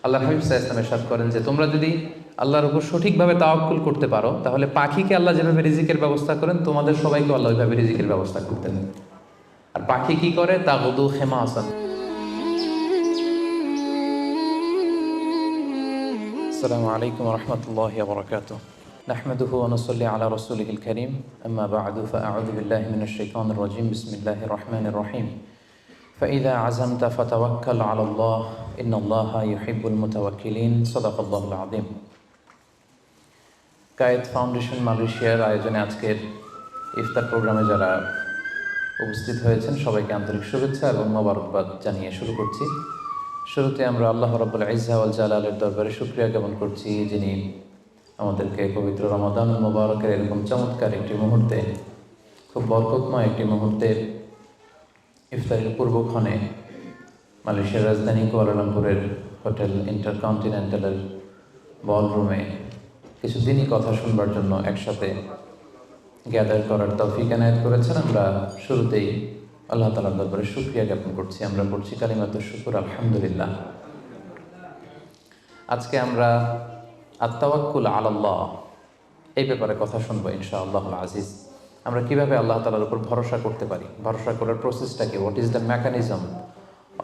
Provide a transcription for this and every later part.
আল্লাহ হাবিব সাল্লাল্লাহু আলাইহি ওয়াসাল্লাম ইরশাদ করেন যে তোমরা যদি আল্লাহর উপর সঠিকভাবে তাওয়াক্কুল করতে পারো, তাহলে পাখিকে আল্লাহ যেভাবে রিজিকের ব্যবস্থা করেন, তোমাদের সবাইকে আল্লাহ ওইভাবে রিজিকের ব্যবস্থা করতেন। আর পাখি কি করে? তাগুদু খিমাসান। আসসালামু আলাইকুম ওয়া রাহমাতুল্লাহি ওয়া বারাকাতুহু। নাহমাদুহু ওয়া নুসাল্লি আলা রাসূলিহিল কারীম। আম্মা বা'দু ফাআউযু বিল্লাহি মিনাশ শাইতানির রাজীম। বিসমিল্লাহির রাহমানির রাহিম। فإذا عزمت فتوكل على الله إن الله يحب المتوكلين صدق الله العظيم। কায়েত ফাউন্ডেশন মালয়েশিয়ার আয়োজনে আজকের ইফতার প্রোগ্রামে যারা উপস্থিত হয়েছেন সবাইকে আন্তরিক শুভেচ্ছা এবং মোবারকবাদ জানিয়ে শুরু করছি। শুরুতে আমরা আল্লাহ রাব্বুল ইজ্জা ওয়াল জালালের দরবারে শুকরিয়া জ্ঞাপন করছি, যিনি আমাদেরকে পবিত্র রমাদান মোবারকের এরকম চমৎকার একটি মুহূর্তে, খুব বরকতময় একটি মুহূর্তে ইফতারের পূর্বক্ষণে মালয়েশিয়ার রাজধানী কুয়ালালামপুরের হোটেল ইন্টারকন্টিনেন্টালের বলরুমে কিছুদিনই কথা শুনবার জন্য একসাথে গ্যাদার করার তৌফিক এনায়েত করেছেন। আমরা শুরুতেই আল্লাহ তাআলার দরবারে শুকরিয়া জ্ঞাপন করছি। আমরা পড়ছি কালিমাতুশ শুকর, আলহামদুলিল্লাহ। আজকে আমরা আত-তাওয়াক্কুল আলাল্লাহ এই ব্যাপারে কথা শুনবো ইনশাআল্লাহুল আজিজ। আমরা কিভাবে আল্লাহ তাআলার উপর ভরসা করতে পারি, ভরসা করার প্রসেসটা কি, what is the mechanism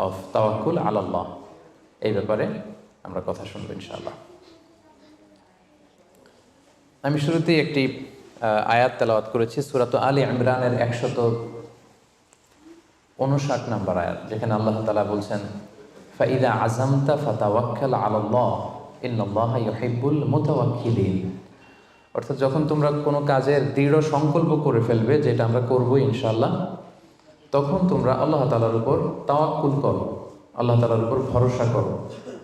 of তাওয়াক্কুল আলাল্লাহ, এই ব্যাপারে আমরা কথা শুনবো ইনশাআল্লাহ। আমি শুরুতেই একটি আয়াত তেলাওয়াত করেছি, সূরা আলে ইমরানের 159 নম্বর আয়াত, যেখানে আল্লাহ তাআলা বলছেন ফাইদা আযামতা ফাতাওয়াক্কাল আলাল্লাহ ইন্নাল্লাহা ইউহিব্বুল মুতাওয়াক্কিলিন। অর্থাৎ যখন তোমরা কোনো কাজের দৃঢ় সংকল্প করে ফেলবে যে এটা আমরা করবো ইনশাআল্লাহ, তখন তোমরা আল্লাহ তাআলার উপর তাওয়াক্কুল করো, আল্লাহ তাআলার উপর ভরসা করো।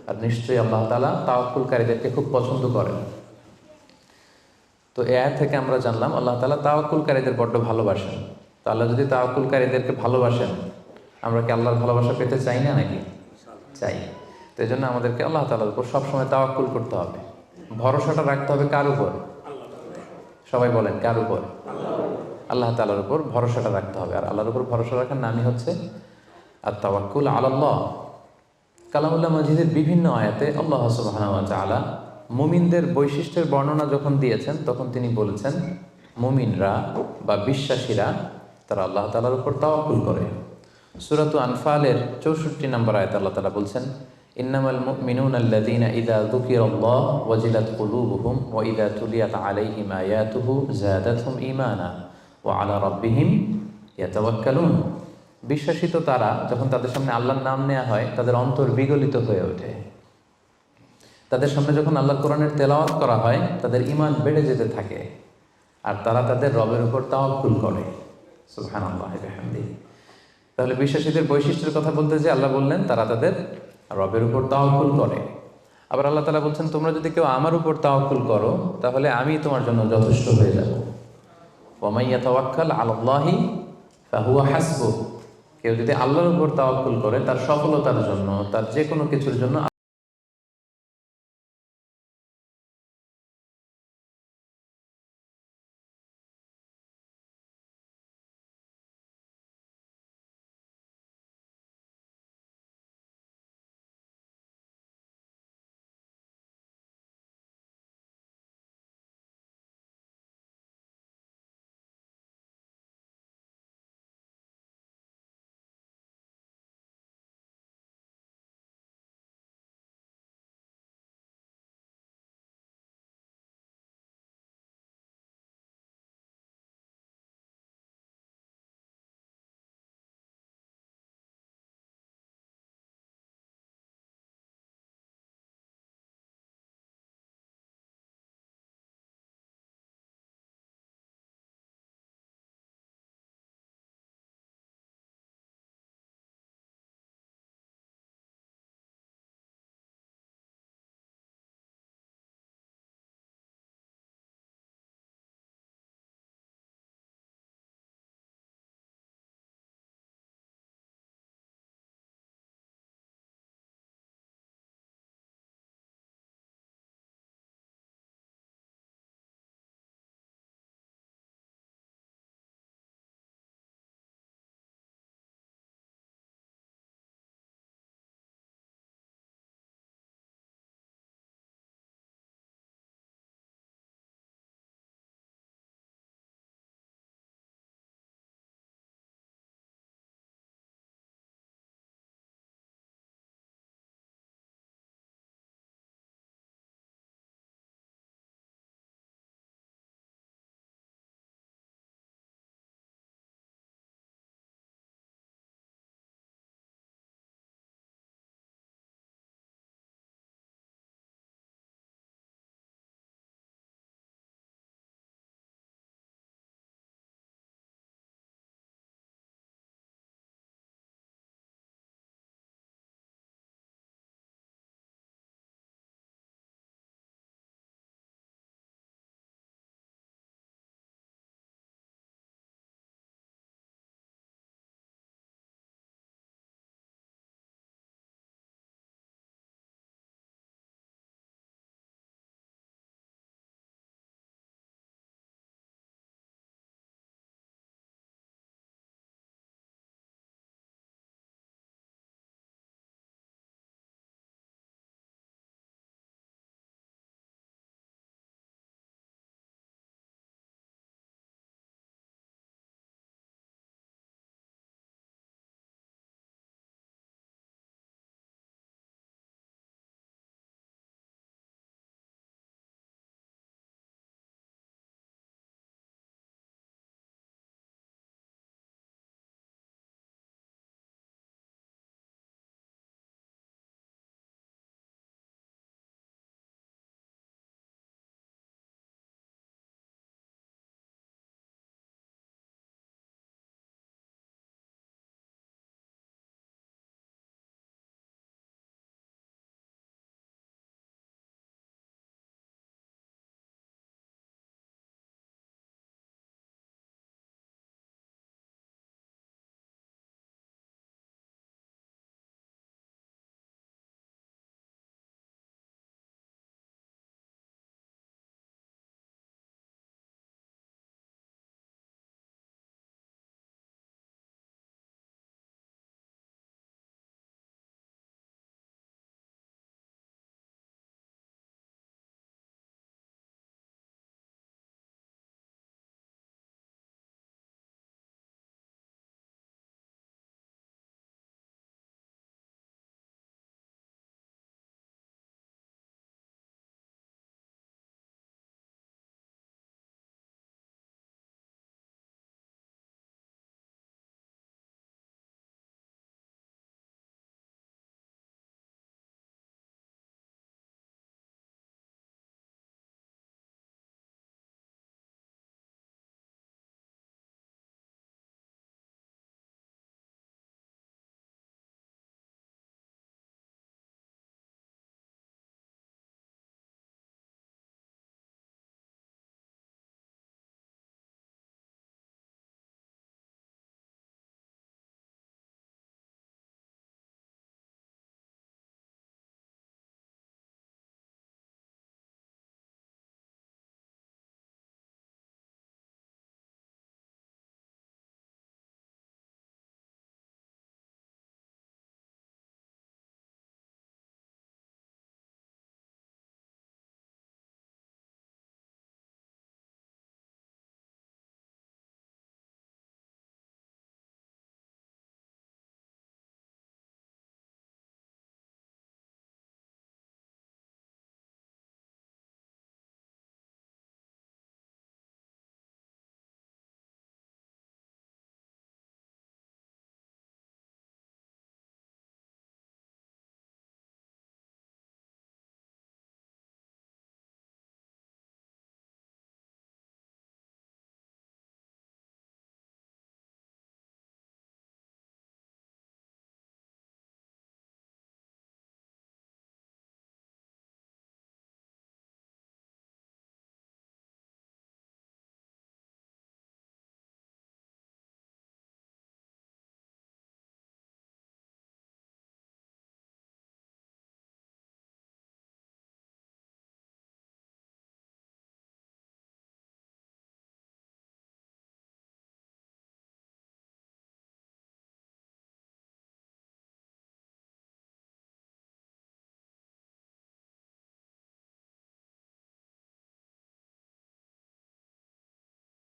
আর নিশ্চয়ই আল্লাহ তাআলা তাওয়াক্কুলকারীদেরকে খুব পছন্দ করেন। তো এই আয়াত থেকে আমরা জানলাম আল্লাহ তাআলা তাওয়াক্কুলকারীদের বড্ড ভালোবাসেন। তো আল্লাহ যদি তাওয়াক্কুলকারীদেরকে ভালোবাসেন, আমরা কি আল্লাহর ভালোবাসা পেতে চাই না নাকি? চাই। তো এই জন্য আমাদেরকে আল্লাহ তাআলার উপর সবসময় তাওয়াক্কুল করতে হবে। ভরসাটা রাখতে হবে কার উপর? সবাই বলেন, কার উপর? আল্লাহ তাআলার উপর ভরসাটা রাখতে হবে। আর আল্লাহর উপর ভরসা রাখার নামই হচ্ছে আত-তাওয়াক্কুল আলাল্লাহ। কালামুল্লাহ মাজিদের বিভিন্ন আয়াতে আল্লাহ সুবহানাহু ওয়া তাআলা মুমিনদের বৈশিষ্ট্যের বর্ণনা যখন দিয়েছেন, তখন তিনি বলেছেন মুমিনরা বা বিশ্বাসীরা তারা আল্লাহ তাআলার উপর তাওয়াক্কুল করে। সূরাত আনফালের 64 নম্বর আয়াতে আল্লাহ তাআলা বলছেন ইন্নামাল মুমিনুনা আল্লাযীনা ইযা যুকিরাল্লাহু ওয়াজিলাত কুলুবুহুম ওয়া ইযা তুলিয়াত আলাইহিম আয়াতুহু যাদাতহুম ঈমানা ওয়া আলা রাব্বিহিম ইয়াতাওয়াক্কালুন। বিশ্বাসী তো তারা, যখন তাদের সামনে আল্লাহর নাম নেওয়া হয় তাদের অন্তর বিগলিত হয়ে ওঠে। তাদের সামনে যখন আল্লাহর কোরআনের তেলাওয়াত করা হয় তাদের ঈমান বেড়ে যেতে থাকে, আর তারা তাদের রবের উপর তাওয়াক্কুল করে। সুবহানাল্লাহি ওয়া বিহামদিহি। তাহলে বিশ্বাসীদের বৈশিষ্ট্যের কথা বলতে যে আল্লাহ বললেন তারা তাদের রবের উপর তাওয়াক্কুল করে। আবার আল্লাহ তাআলা বলছেন তোমরা যদি কেউ আমার উপর তাওয়াক্কুল করো তাহলে আমি তোমার জন্য যথেষ্ট হয়ে যাব। ওয়া মান ইয়াতাওয়াক্কাল আলাল্লাহি ফাহুয়া হাসবুহ। কেউ যদি আল্লাহর উপর তাওয়াক্কুল করে তার সফলতার জন্য, তার যে কোনো কিছুর জন্য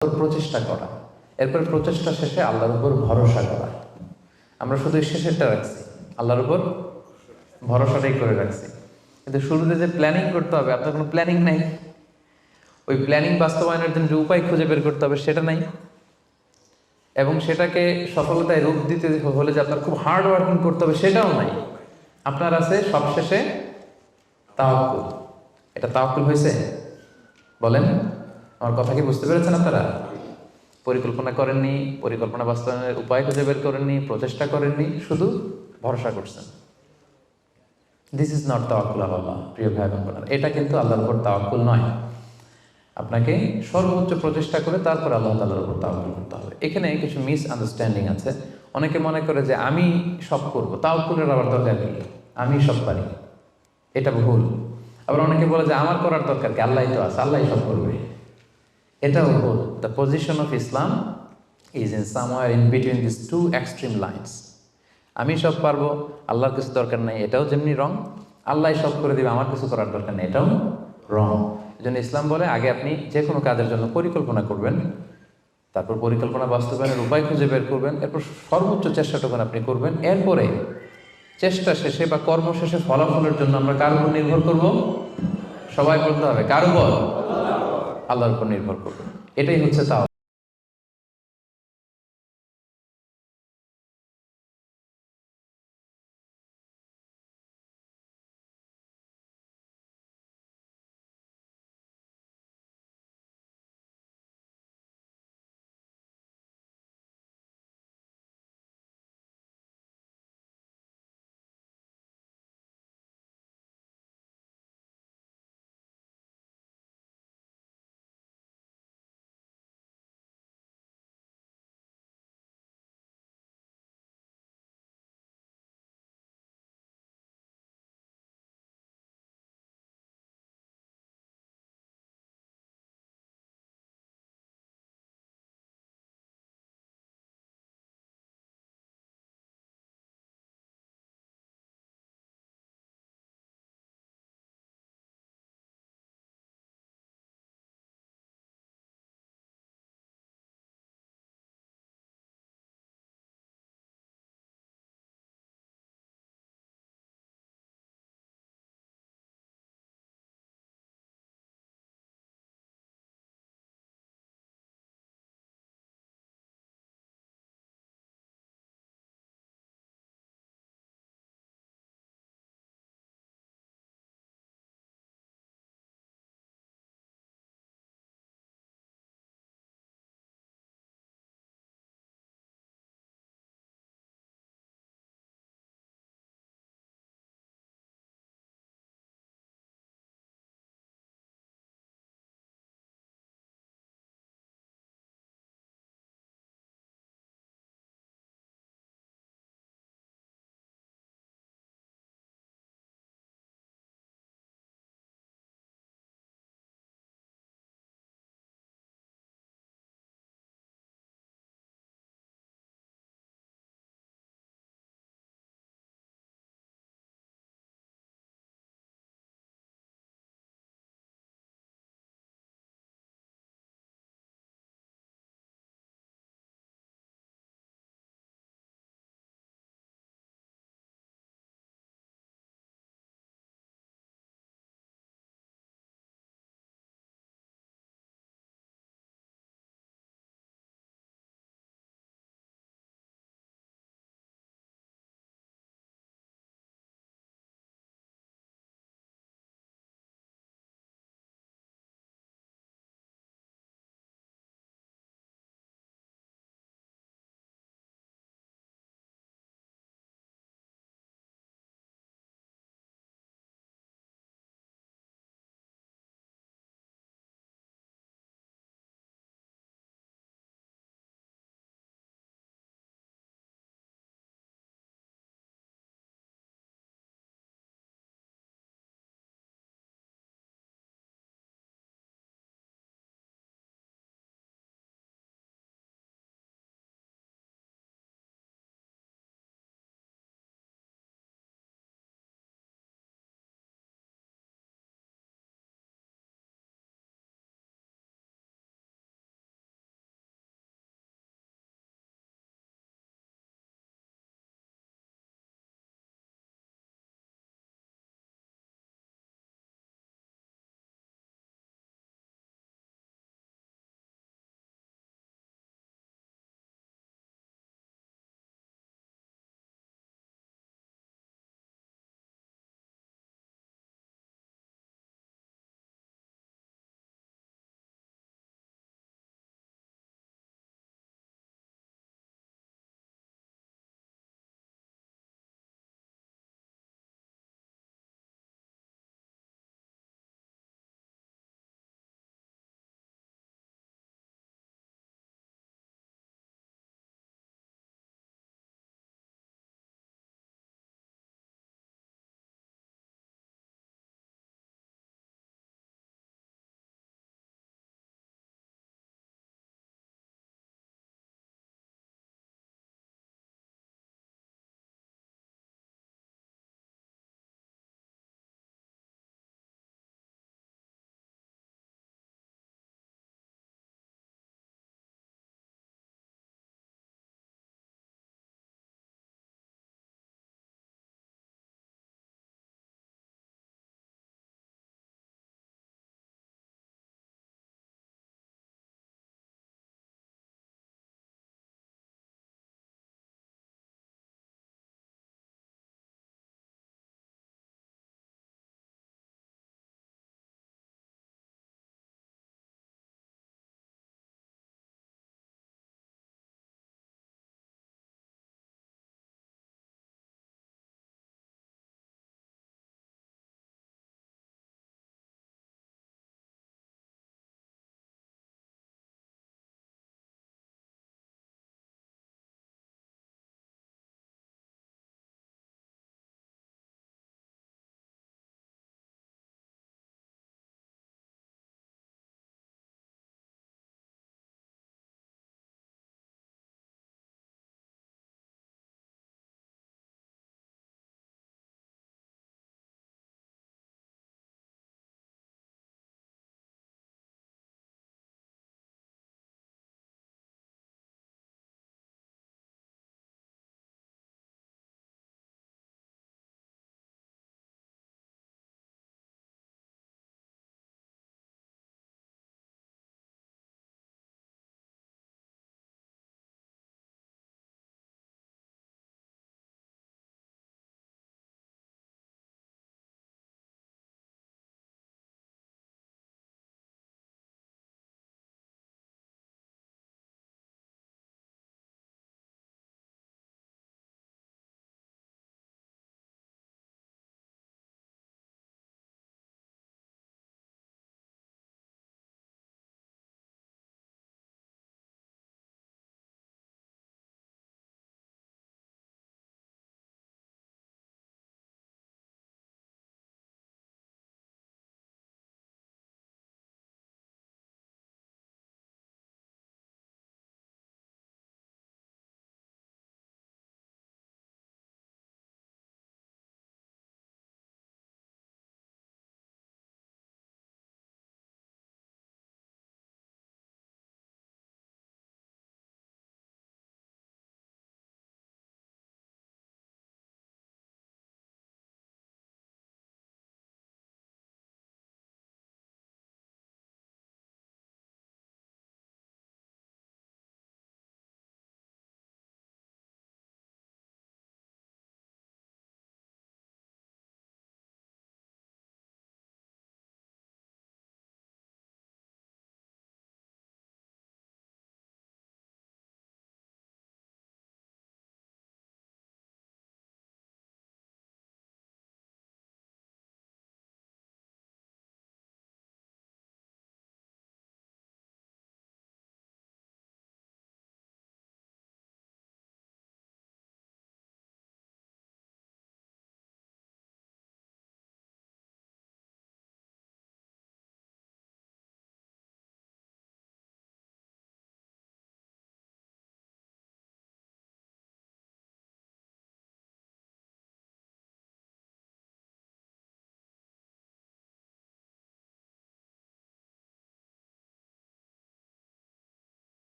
প্রচেষ্টা করা, এরপর প্রচেষ্টা শেষে আল্লাহর উপর ভরসা করা। আমরা শুধু এই শেষেরটা রাখছি, আল্লাহর উপর ভরসাটাই করে রাখছি, কিন্তু শুরুতে যে প্ল্যানিং করতে হবে, আপনার কোনো প্ল্যানিং নাই। ওই প্ল্যানিং বাস্তবায়নের জন্য যে উপায় খুঁজে বের করতে হবে সেটা নাই, এবং সেটাকে সফলতায় রূপ দিতে হলে যে আপনার খুব হার্ড ওয়ার্কিং করতে হবে সেটাও নাই। আপনার আছে সবশেষে তাওয়াক্কুল। এটা তাওয়াক্কুল হয়েছে? বলেন, আমার কথা কি বুঝতে পেরেছেন আপনারা? পরিকল্পনা করেননি, পরিকল্পনা বাস্তবায়নের উপায় খুঁজে বের করেননি, প্রচেষ্টা করেননি, শুধু ভরসা করছেন। দিস ইজ নট তাওয়াক্কুল আল্লাহ। প্রিয় ভাই বোনেরা, এটা কিন্তু আল্লাহর উপর তাওয়াক্কুল নয়। আপনাকে সর্বোচ্চ প্রচেষ্টা করে তারপর আল্লাহ তাআলার উপর তাওয়াক্কুল করতে হবে। এখানে কিছু মিস আন্ডারস্ট্যান্ডিং আছে। অনেকে মনে করে যে আমি সব করব, তাওয়াক্কুলের আবার দরকার কি, আমি সব পারি, এটা ভুল। আবার অনেকে বলে যে আমার করার দরকার কি, আল্লাহই তো আছে, আল্লাহই সব করবে, এটাও ভুল। The position of Islam is in somewhere in between this two extreme lines. আমি সব পারবো, আল্লাহর কিছু দরকার নেই, এটাও যেমনি রং। আল্লাহ সব করে দিবে, আমার কিছু করার দরকার নেই, এটাও রং। এই জন্য ইসলাম বলে আগে আপনি যে কোনো কাজের জন্য পরিকল্পনা করবেন, তারপর পরিকল্পনা বাস্তবায়নের উপায় খুঁজে বের করবেন, এরপর সর্বোচ্চ চেষ্টাটুকু আপনি করবেন। এরপরে চেষ্টা শেষে বা কর্ম শেষে ফলাফলের জন্য আমরা কার উপর নির্ভর করব? সবাই বলতে হবে কার উপর? আল্লাহর উপর নির্ভর করব। এটাই হচ্ছে তাও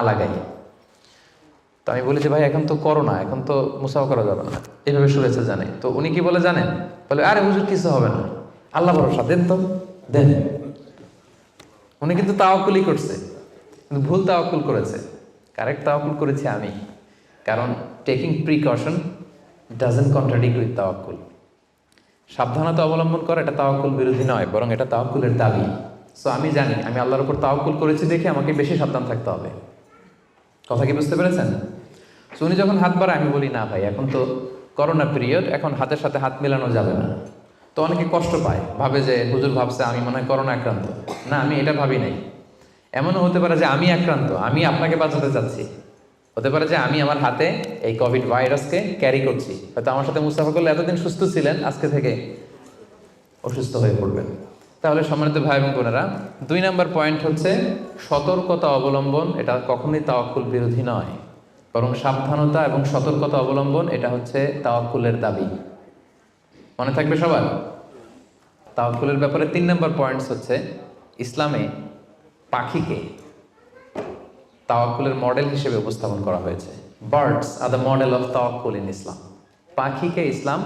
লাগাই। তো আমি বলি যে ভাই এখন তো করোনা, এখন তো মুসাফা করা যাবে না, এইভাবে শুভেচ্ছা জানাই। তো উনি কি বলে জানেন? বলে আরে হুজুর কিছু হবে না, আল্লাহ ভরসা, দেন তো দেন। উনি কিন্তু তাওয়াক্কুলই করছে, কিন্তু ভুল তাওয়াক্কুল করেছে। কারেক্ট তাওয়াক্কুল করেছি আমি, কারণ taking precaution doesn't contradict with তাওয়াক্কুল। সাবধানতা অবলম্বন করা এটা তাওয়াক্কুল বিরোধী নয়, বরং এটা তাওয়াক্কুলের দাবি। সো আমি জানি আমি আল্লাহর উপর তাওয়াক্কুল করেছি দেখে আমাকে বেশি সাবধান থাকতে হবে। কথা কি বুঝতে পেরেছেন? সো উনি যখন হাত বাড়ায় আমি বলি না ভাই এখন তো করোনা পিরিয়ড, এখন হাতের সাথে হাত মেলানো যাবে না। তো অনেকে কষ্ট পায়, ভাবে যে হুজুর ভাবছে আমি মনে হয় করোনা আক্রান্ত। না, আমি এটা ভাবি নাই। এমনও হতে পারে যে আমি আক্রান্ত, আমি আপনাকে বাঁচাতে চাচ্ছি। হতে পারে যে আমি আমার হাতে এই কোভিড ভাইরাসকে ক্যারি করছি, হয়তো আমার সাথে মুস্তাফা করলে এতদিন সুস্থ ছিলেন, আজকে থেকে অসুস্থ হয়ে পড়বেন। তাহলে সম্মানিত ভাই এবং বোনেরা, 2 নম্বর পয়েন্ট হচ্ছে সতর্কতা অবলম্বন। এটা কখনোই তাওয়াক্কুল বিরোধী নয়, বরং সাবধানতা এবং সতর্কতা অবলম্বন এটা হচ্ছে তাওয়াক্কুলের দাবি। মনে থাকবে সবার। তাওয়াক্কুলের ব্যাপারে 3 নম্বর পয়েন্টস হচ্ছে ইসলামে পাখিকে তাওয়াক্কুলের মডেল হিসেবে উপস্থাপন করা হয়েছে। Birds are the model of তাওয়াক্কুল ইন ইসলাম। পাখিকে ইসলাম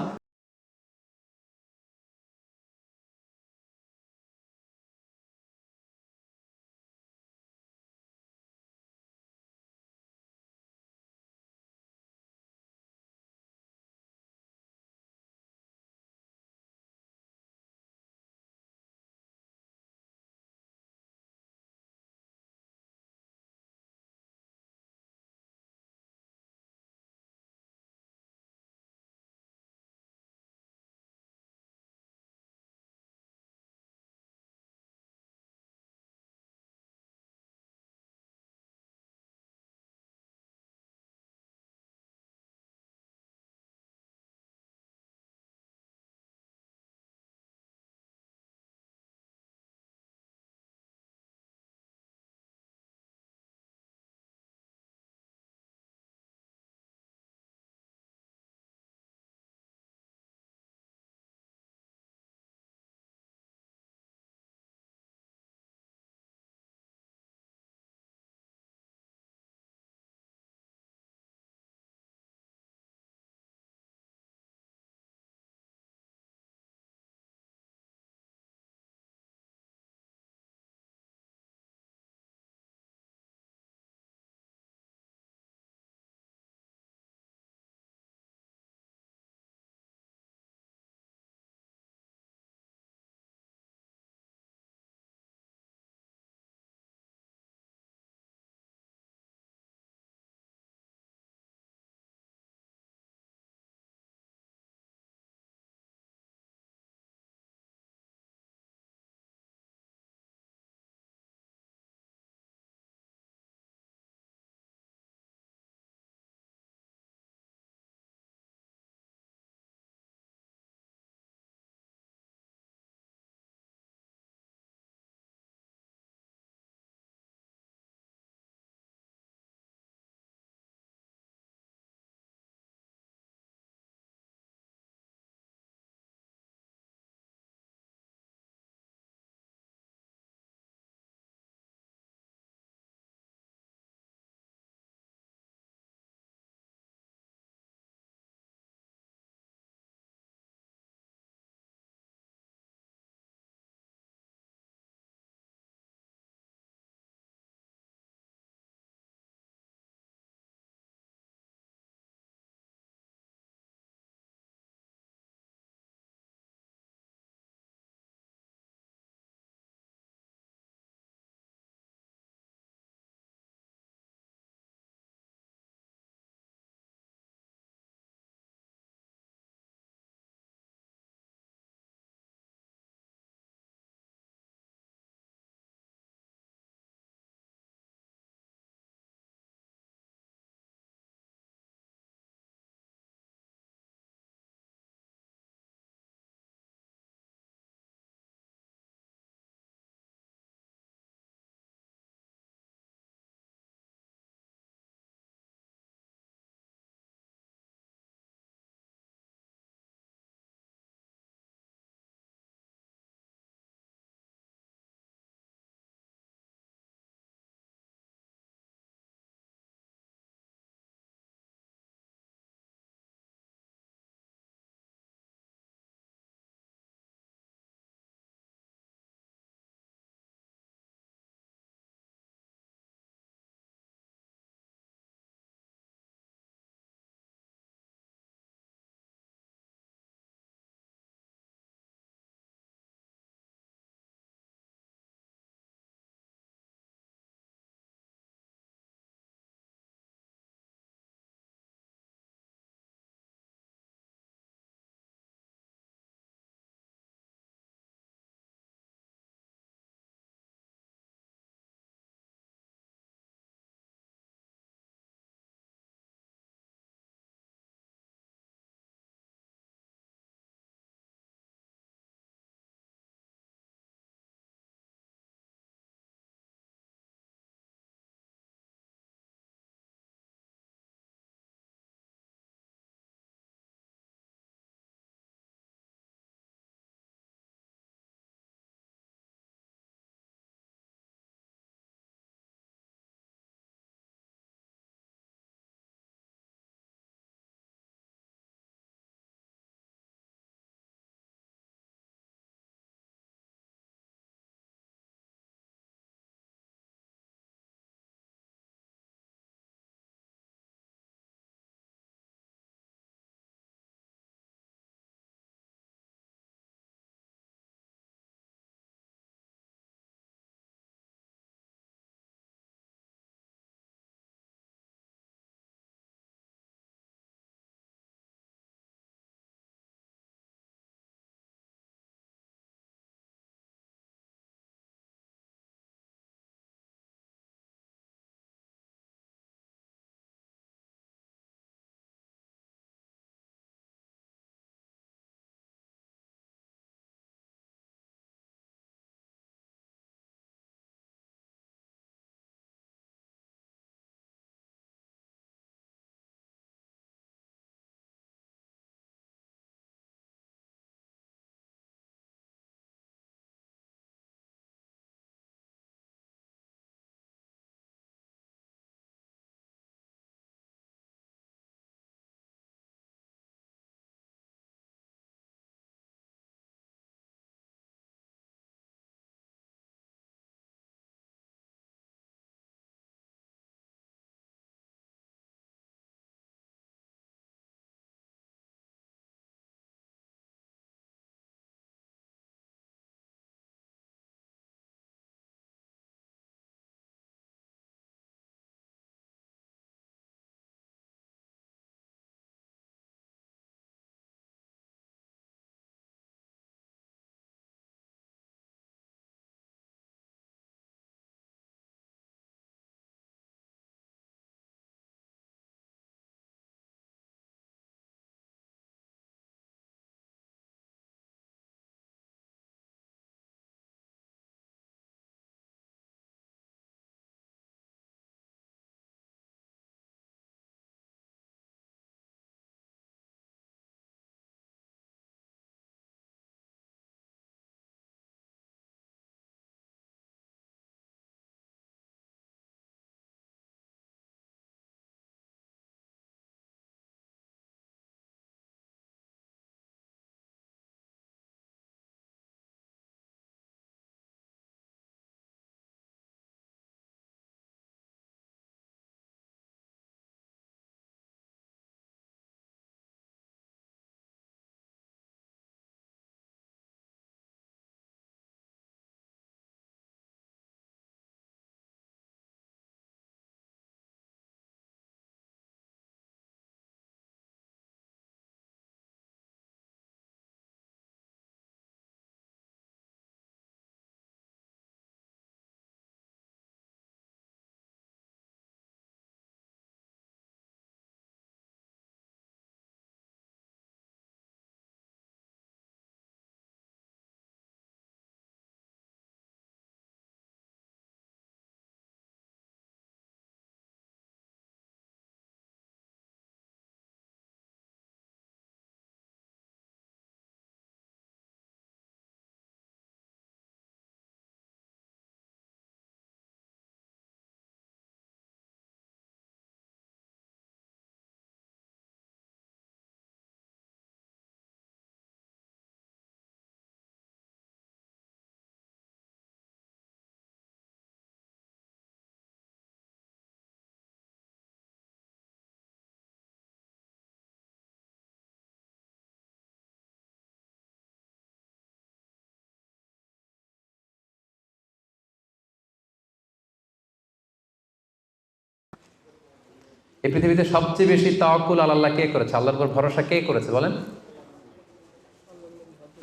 এই পৃথিবীতে সবচেয়ে বেশি তাওয়াক্কুল আল্লাহ কে করেছে, আল্লাহর উপর ভরসা কে করেছে বলেন?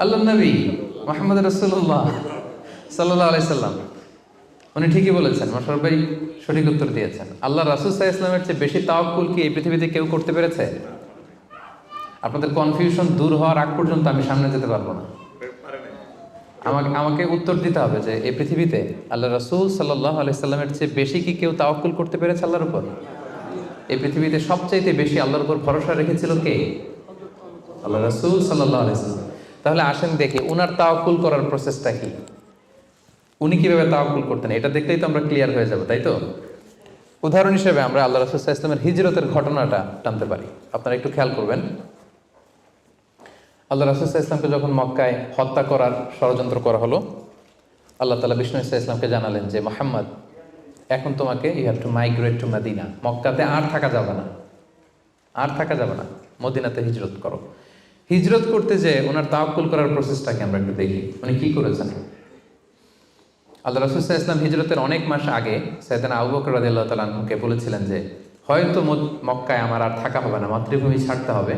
আল্লাহ নবী মুহাম্মদ রাসূলুল্লাহ সাল্লাল্লাহু আলাইহি সাল্লাম। উনি ঠিকই বলেছেন, মাশাআল্লাহ ভাই সঠিক উত্তর দিয়েছেন। আল্লাহ রাসূল সাল্লাল্লাহু আলাইহি ওয়াসাল্লামের চেয়ে বেশি তাওয়াক্কুল কি এই পৃথিবীতে কেউ করতে পেরেছে? আপনাদের কনফিউশন দূর হওয়ার আগ পর্যন্ত আমি সামনে যেতে পারবো না। আমাকে উত্তর দিতে হবে যে এই পৃথিবীতে আল্লাহ রাসূল সাল্লাল্লাহু আলাইহি সাল্লামের চেয়ে বেশি কি কেউ তাওয়াক্কুল করতে পেরেছে আল্লাহর উপর? এই পৃথিবীতে সবচাইতে বেশি আল্লাহর উপর ভরসা রেখেছিল কে? আল্লাহ রাসূল সাল্লাল্লাহু আলাইহি সাল্লাম। তাহলে আসেন দেখি উনার তাওয়াক্কুল করার প্রসেসটা কি, উনি কিভাবে তাওয়াক্কুল করতেন, এটা দেখলেই তো আমরা ক্লিয়ার হয়ে যাব, তাই তো? উদাহরণ হিসেবে আমরা আল্লাহ রাসূল সাল্লাল্লাহু আলাইহি ওয়াসাল্লামের হিজরতের ঘটনাটা টানতে পারি। আপনারা একটু খেয়াল করবেন। আল্লাহ রাসূল সাল্লাল্লাহু আলাইহি ওয়াসাল্লামকে যখন মক্কায় হত্যা করার ষড়যন্ত্র করা হলো, আল্লাহ তাআলা বিষ্ণু সাল্লাল্লাহু আলাইহি ওয়াসাল্লামকে জানালেন যে মুহাম্মদ, এখন তোমাকে you have to migrate to Medina, মক্কাতে আর থাকা যাবে না, আর থাকা যাবে না, মদিনাতে হিজরত করো। হিজরত করতে যে ওনার তাওয়াক্কুল করার প্রসেসটাকে আমরা একটু দেখি, উনি কি করেছেন। আল্লাহ রাসূল সাল্লাল্লাহু আলাইহি ওয়াসাল্লাম হিজরতের অনেক মাস আগে সাইয়েদনা আবু বকর রাদিয়াল্লাহু তাআলা আনহুকে বলেছিলেন যে হয়তো মক্কায় আমার আর থাকা হবে না, মাতৃভূমি ছাড়তে হবে,